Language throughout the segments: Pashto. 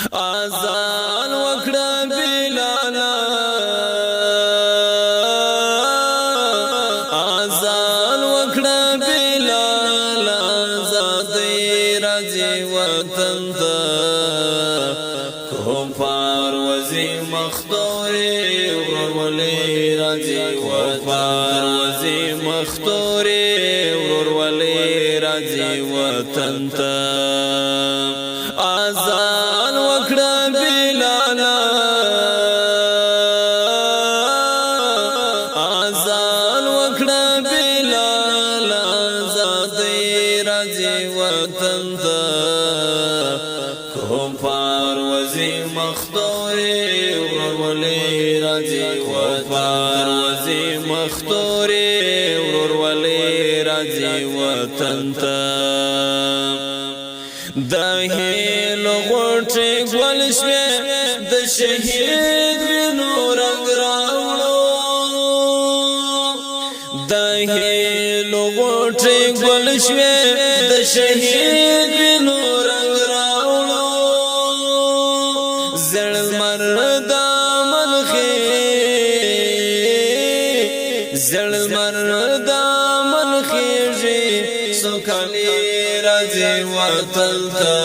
آزان وکړه بلالا آزان وکړه بلالا زادی راځي وطن ته کفار وزي مختوري ورولي راځي کفار وزي مختوري ورولي راځي وطن ته آزان وکړه بلالا آزان وکړه بلالا زادی راځي وطن ته کفار وزي مختوري ورولي راځي کفار وزي مختوري ورولي راځي وطن ته د هیلو غوټې ګل شوې د شهید وینو رنګ راوړو د هیلو غوټې ګل شوې د شهید وینو رنګ راوړو زړ مرد منخي زړ مرد منخي سوکالی راځي وطن ته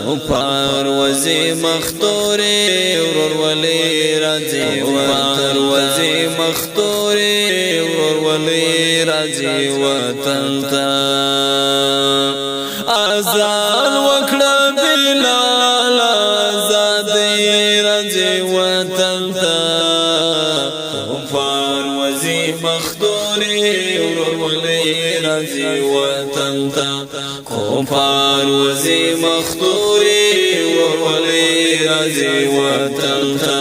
کفار وزي مختوري ورولي راځي کفار وزي مختوري ورولي راځي وطن ته آزان وکړه بلالا زادي راځي وطن ته کفار وزي مختوري ورولي راځي وطن ته کفار وزي مختوري ورولي راځي وطن ته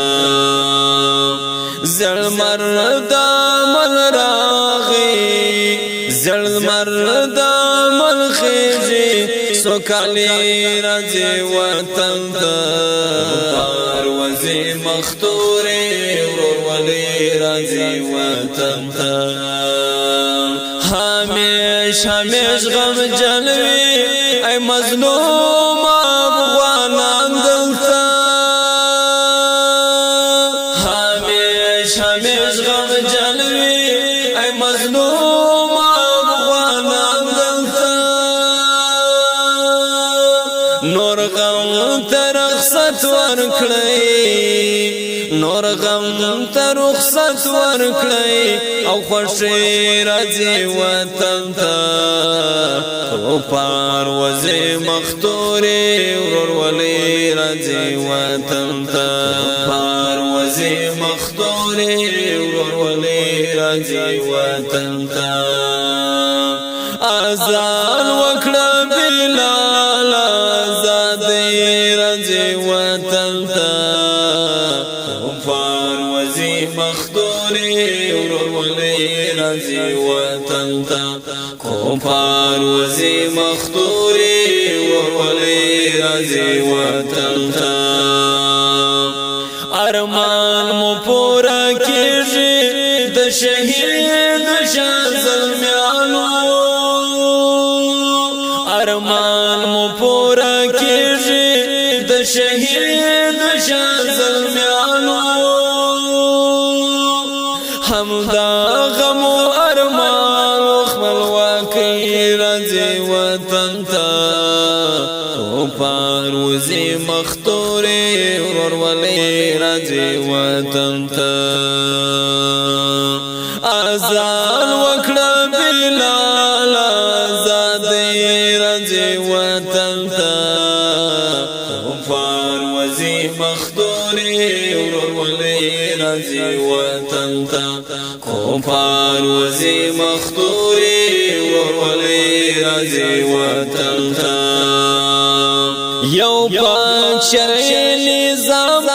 زړ مرد مل راغي زړ مرد مل خيږي سوکالي راځي وطن ته کفار وزي مختوري ورولي راځي وطن ته همیش غم جلوی ای مظلوم افغانان دلتا همیش غم جلوی ای مظلوم افغانان دلتا نور غم تر رخصت ورکړی نور غم تر رخصت ورکړی او خوشی راځي وطن ته کفار وزي مختوري ورولي راځي وطن ته کفار وزي مختوري ورولي راځي وطن ته آزان وکړه بلالا زادي راځي وطن ته کفار وزي مختوري ورولي راځي وطن ته کفار وزي مختوري ورولي راځي وطن ته ارمان مو پورا کیږي د شهید شاه زلمیانو ارمان مو پورا کیږي د شهید شاه زلمیانو همدا غم ارمان خپلواکۍ راځي وطن ته کفار وزي مختوري ورولي راځي وطن ته آزان وکړه بلالا زادي راځي وطن ته کفار وزي مختوري ورولي راځي وطن ته کفار وزي مختوري ورولي راځي وطن ته یو پاک شرعي نظام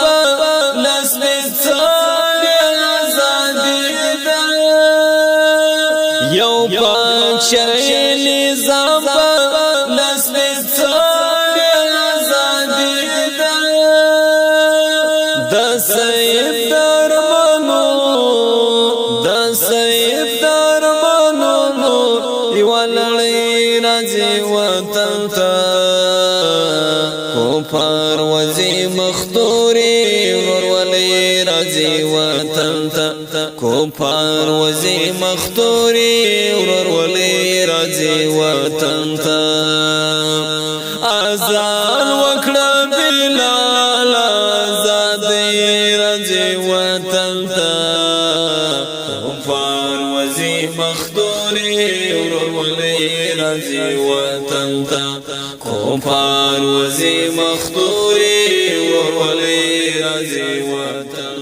نسل څالي آزادي ده یو پاک شرعي نظام نسل څالي آزادي ده د سید درمنو د سید درمنو یو لړۍ راځي وطن ته کفار وزي مختوري ورولي رازي وطن تا کفار وزي مختوري ورولي رازي وطن تا آزان وکړه بلال آزادي رازي وطن تا کفار وزي مختوري ورولي رازي وطن تا کفار وزي مختوري ورولي رازي وطن